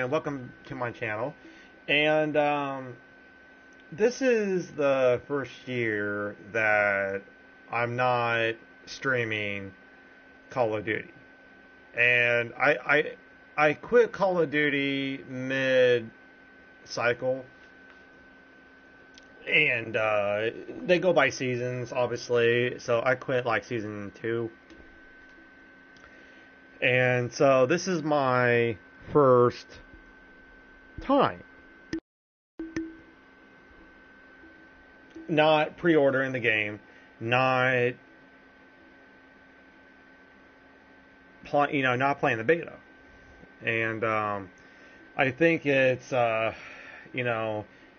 and welcome to my channel. And this is the first year that I'm not streaming Call of Duty. And I quit Call of Duty mid-cycle. And they go by seasons, obviously. So I quit like season 2. And so this is my first time not pre-ordering the game, not not playing the beta. And I think it's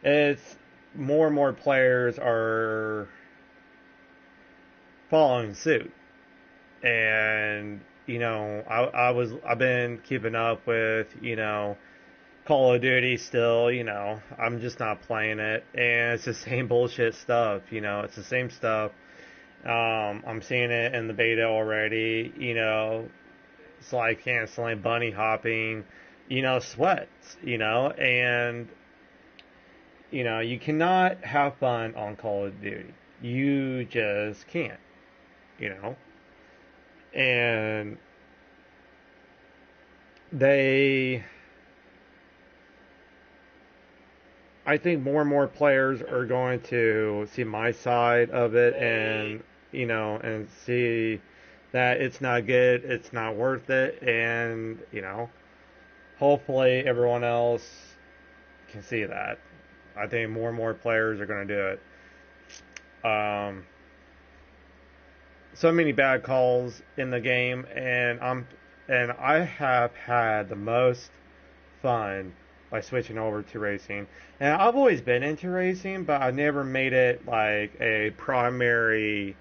it's more and more players are following suit. And I've been keeping up with, Call of Duty still, I'm just not playing it. And it's the same bullshit stuff, it's the same stuff. I'm seeing it in the beta already, it's like canceling, bunny hopping, sweats, and, you cannot have fun on Call of Duty. You just can't, And I think more and more players are going to see my side of it and, and see that it's not good, it's not worth it, and, hopefully everyone else can see that. I think more and more players are going to do it. So many bad calls in the game, and I have had the most fun by switching over to racing. And I've always been into racing, but I never made it like a primary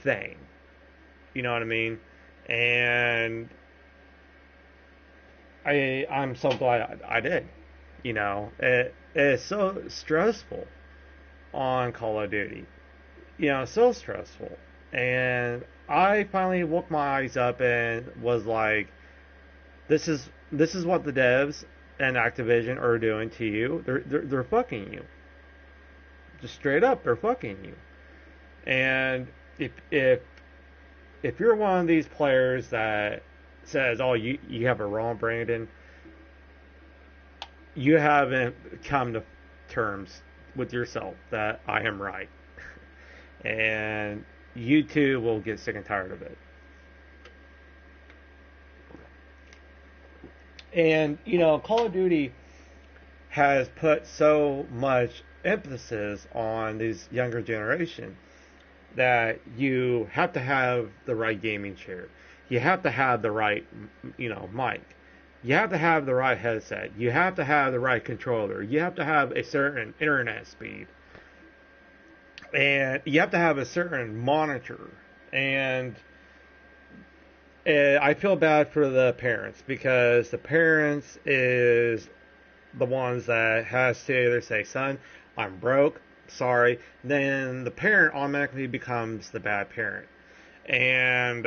thing. You know what I mean? And I'm so glad I did. It is so stressful on Call of Duty. So stressful. And I finally woke my eyes up and was like, this is what the devs and Activision are doing to you. They're fucking you. Just straight up, they're fucking you. And if you're one of these players that says, oh, you have it wrong, Brandon, you haven't come to terms with yourself that I am right. And you too will get sick and tired of it. And, Call of Duty has put so much emphasis on this younger generation that you have to have the right gaming chair. You have to have the right, mic. You have to have the right headset. You have to have the right controller. You have to have a certain internet speed. And you have to have a certain monitor. And I feel bad for the parents, because the parents is the ones that has to either say, son, I'm broke, sorry. Then the parent automatically becomes the bad parent. And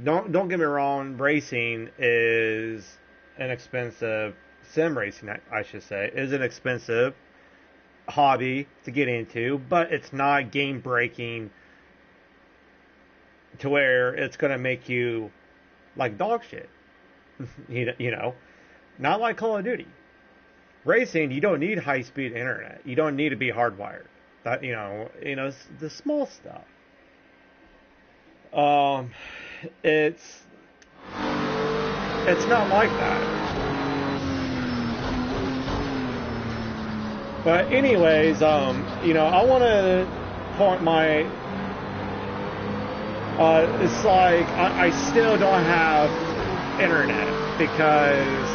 don't get me wrong, racing is an expensive, sim racing I should say, is an expensive hobby to get into, but it's not game breaking to where it's going to make you like dog shit. Not like Call of Duty. Racing, you don't need high speed internet. You don't need to be hardwired. That it's the small stuff. It's not like that. But anyways, I want to point my. It's like I still don't have internet because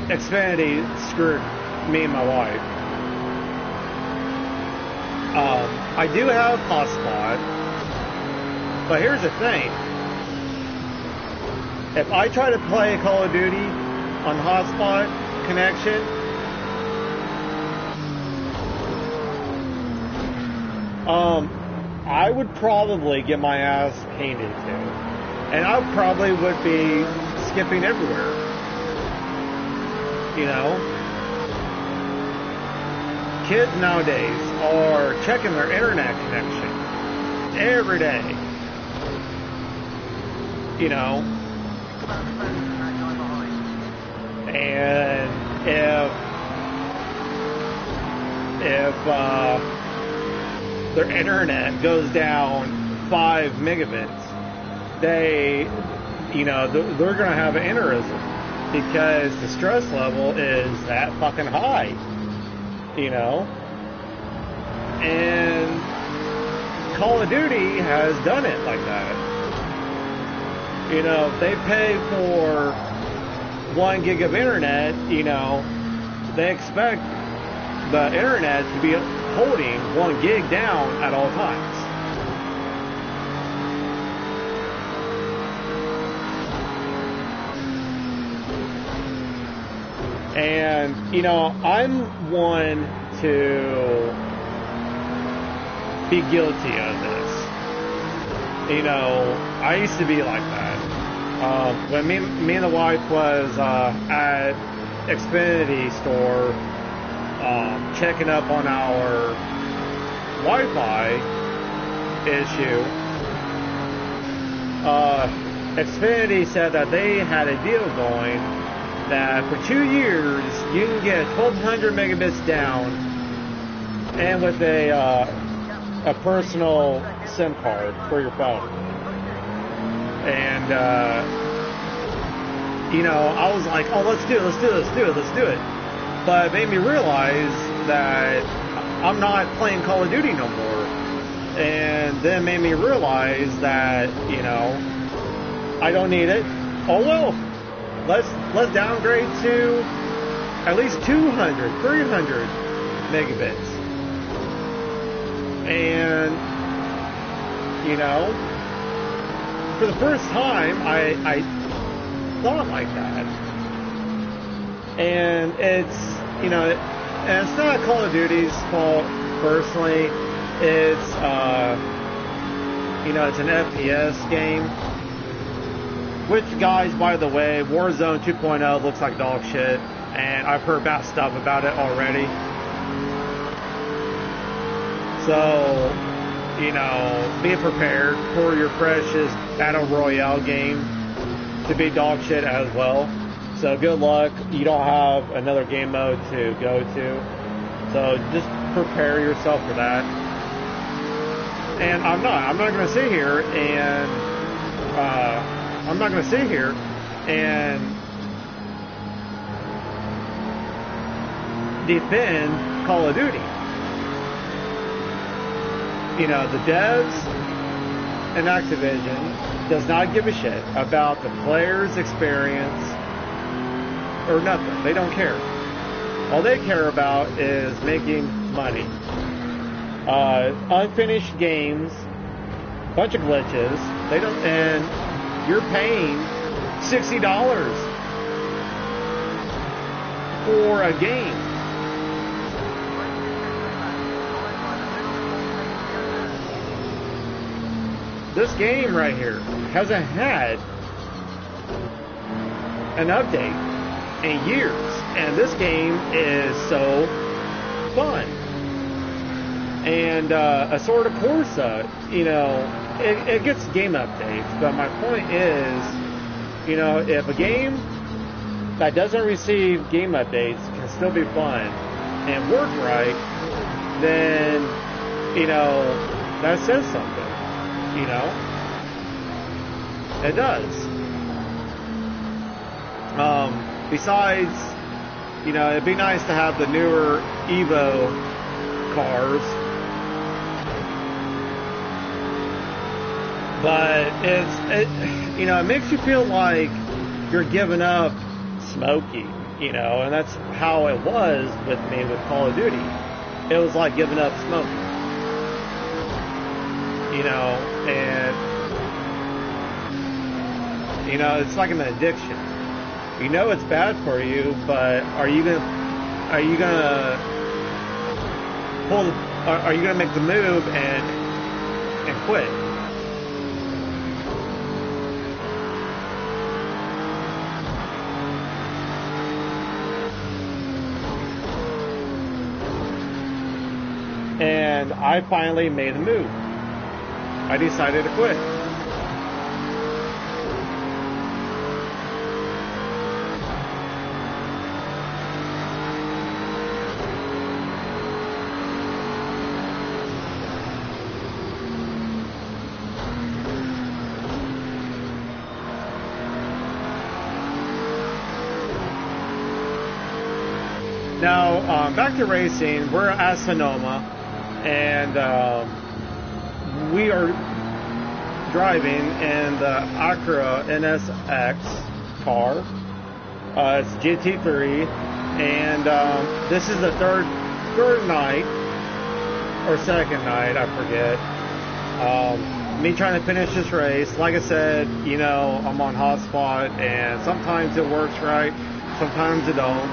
Xfinity screwed me and my wife. I do have hotspot, but here's the thing: if I try to play Call of Duty on hotspot connection, I would probably get my ass painted too. and I probably would be skipping everywhere. You know, kids nowadays are checking their internet connection every day. You know, and if their internet goes down 5 megabits, they're gonna have an aneurysm because the stress level is that fucking high, you know. And Call of Duty has done it like that. You know, they pay for 1 gig of internet, you know, they expect the internet to be holding 1 gig down at all times. And, you know, I'm one to be guilty of this. You know, I used to be like that. When me and the wife was at Xfinity store checking up on our Wi-Fi issue, Xfinity said that they had a deal going that for 2 years you can get 1,200 megabits down and with a personal SIM card for your phone. And you know, I was like, oh, let's do it. But it made me realize that I'm not playing Call of Duty no more. And then it made me realize that, you know, I don't need it. Oh well, let's downgrade to at least 200, 300 megabits. And, you know, for the first time, I thought like that. And it's, you know, and it's not Call of Duty's fault personally. It's, you know, it's an FPS game. Which, guys, by the way, Warzone 2.0 looks like dog shit. And I've heard bad stuff about it already. So, you know, be prepared for your precious Battle Royale game to be dog shit as well. So good luck. You don't have another game mode to go to. So just prepare yourself for that. And I'm not going to sit here and, defend Call of Duty. You know, the devs and Activision does not give a shit about the player's experience or nothing. They don't care. All they care about is making money. Unfinished games, bunch of glitches. They don't, and you're paying $60 for a game. This game right here hasn't had an update in years, and this game is so fun. And Assault of Corsa, you know, it gets game updates, but my point is, you know, if a game that doesn't receive game updates can still be fun and work right, then, you know, that says something. You know, it does. Besides, you know, it'd be nice to have the newer Evo cars, but you know, it makes you feel like you're giving up Smokey, you know, and that's how it was with me with Call of Duty. It was like giving up Smokey. You know, and you know, it's like an addiction. You know it's bad for you, but are you gonna make the move and quit? and I finally made a move. I decided to quit. Now, back to racing. We're at Sonoma, and we are driving in the Acura NSX car. It's GT3, and this is the third night, or second night, I forget. Me trying to finish this race. Like I said, you know, I'm on hotspot, and sometimes it works right, sometimes it don't.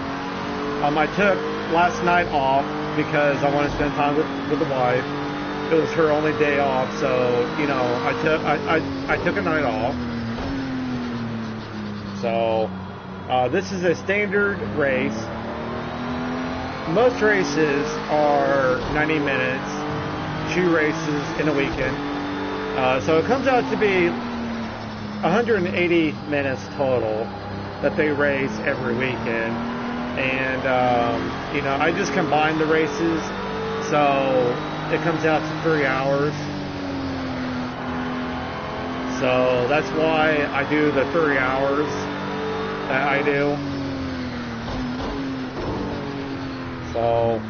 I took last night off because I want to spend time with the wife. It was her only day off, so you know I took a night off. So this is a standard race. Most races are 90 minutes, 2 races in a weekend. So it comes out to be 180 minutes total that they race every weekend. And, you know, I just combine the races, so it comes out to 3 hours. So that's why I do the 3 hours that I do. So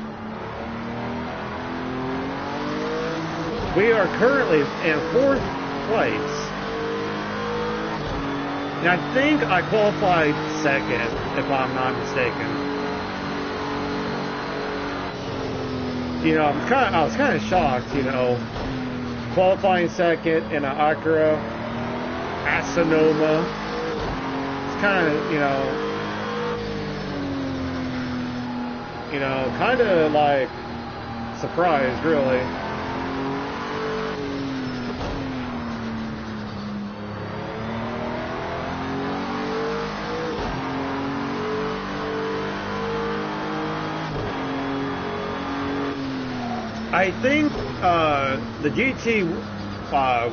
we are currently in 4th place. And I think I qualified 2nd, if I'm not mistaken. You know, I was kind of shocked, you know, qualifying 2nd in an Acura at Sonoma. It's kind of, you know, kind of like surprised, really. I think the GT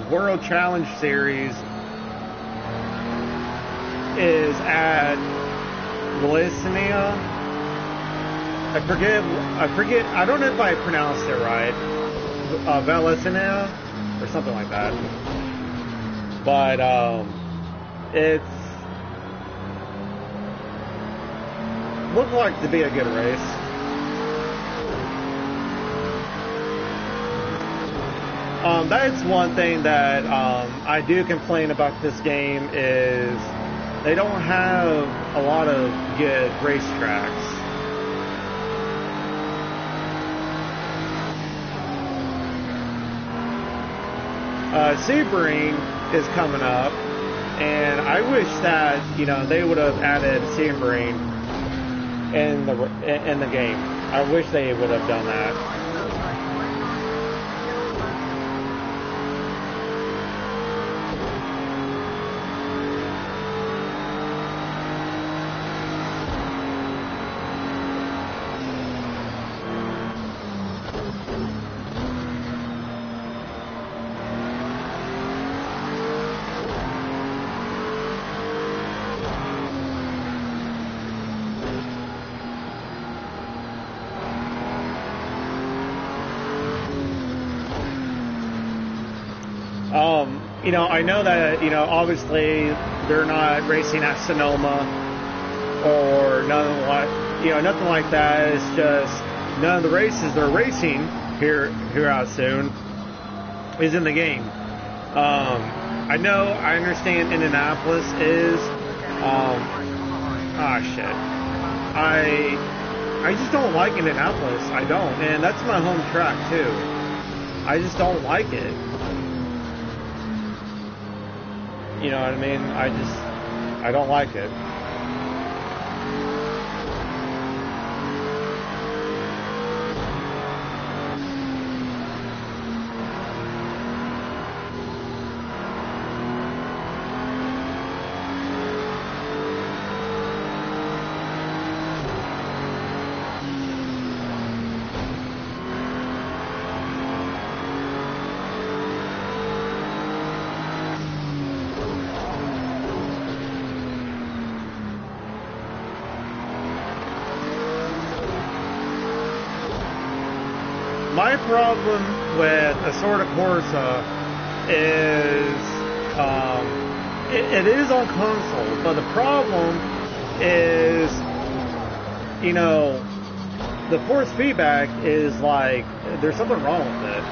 World Challenge Series is at Lilanzo. I forget. I don't know if I pronounced it right. Lilanzo or something like that. But it's looked like to be a good race. That's one thing that I do complain about this game is they don't have a lot of good racetracks. Sebring is coming up, and I wish that, you know, they would have added Sebring in the game. I wish they would have done that. You know, I know that, you know, obviously they're not racing at Sonoma or nothing like that. It's just none of the races they're racing here out soon is in the game. I understand Indianapolis is. Shit. I just don't like Indianapolis. I don't, and that's my home track too. I just don't like it. You know what I mean? I don't like it. my problem with Assorted Corsa is it is on console, but the problem is, you know, the force feedback is like, there's something wrong with it.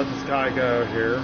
Let this guy go here.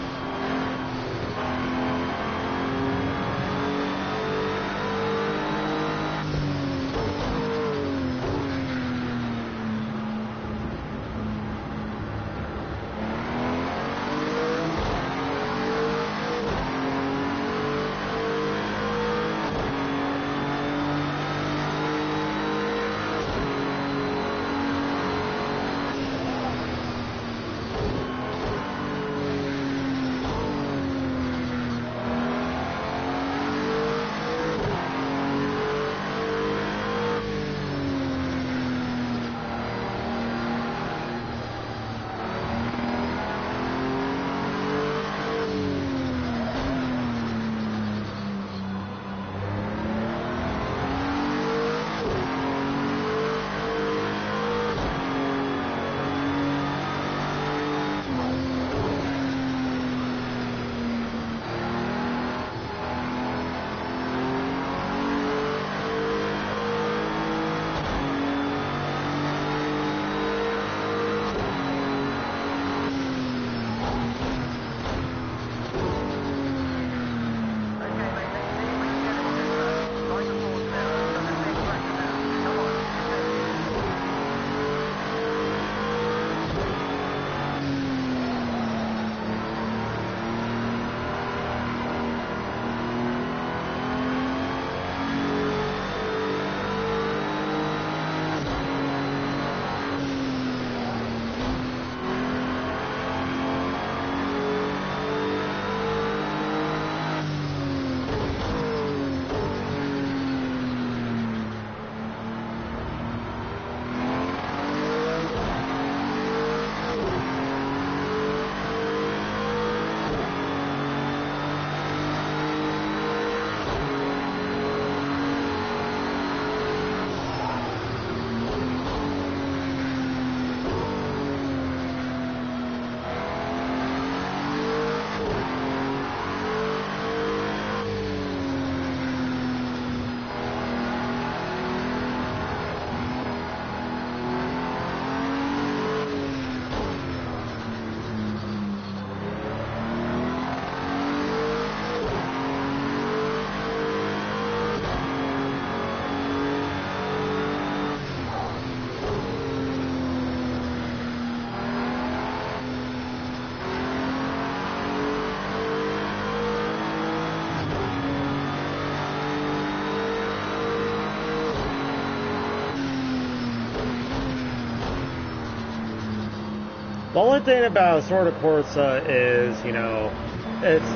The only thing about Assorted Corsa is, you know, it's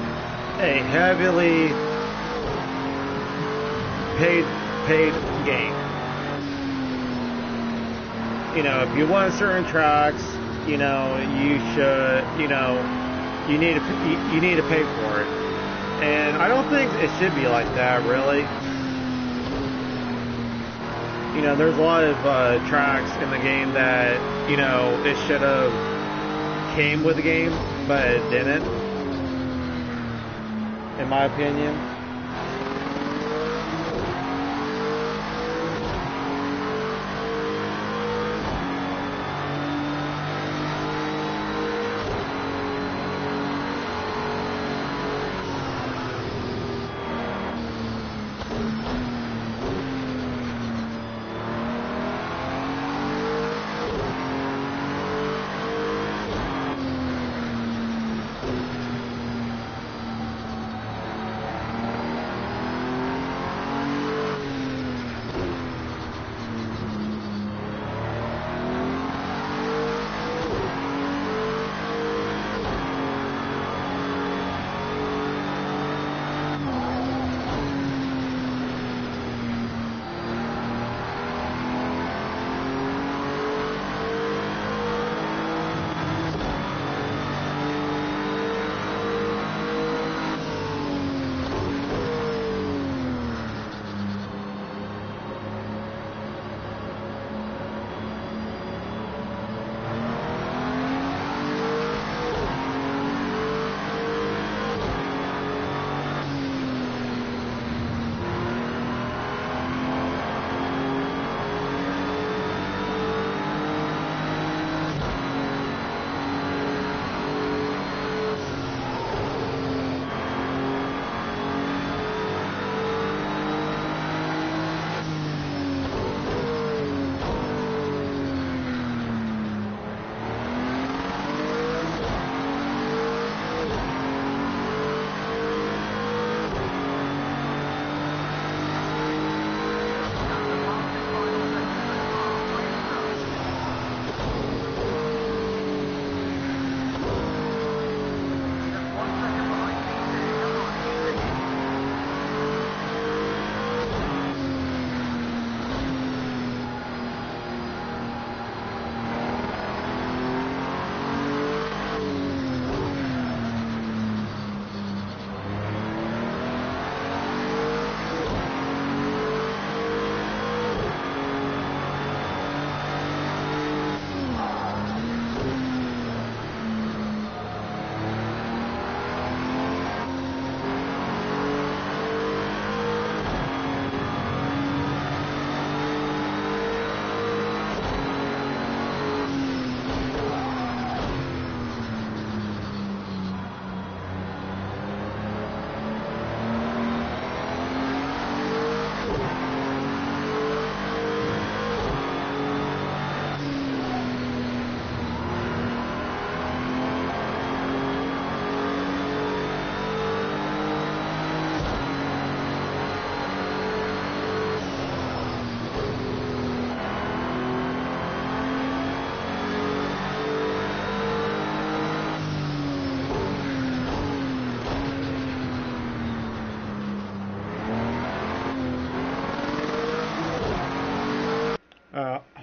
a heavily paid game. You know, if you want certain tracks, you know, you should, you know, you need to pay for it. And I don't think it should be like that, really. You know, there's a lot of tracks in the game that, you know, it should have came with the game, but it didn't, in my opinion.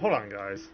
hold on, guys.